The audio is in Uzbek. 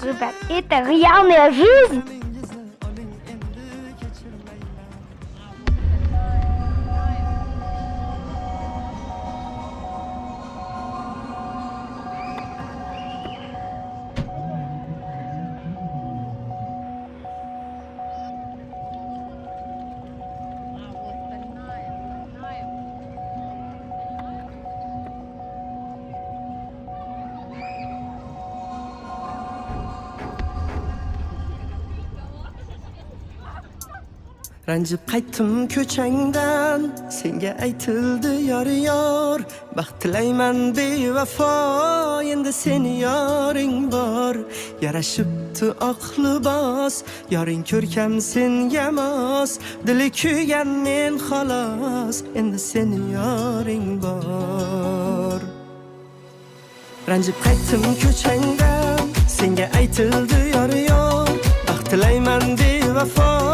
Ребят, это реальная жизнь. Ranjib qaytdim ko'changdan, senga aytildi yor baxt tilayman bevafo, endi seni yoring bor. Yarashibdi oq libos, yoring ko'rkam senga mos, dili kuygan men xolos, endi seni yoring bor. Ranjib qaytdim ko'changdan, senga aytildi yor baxt tilayman bevafo,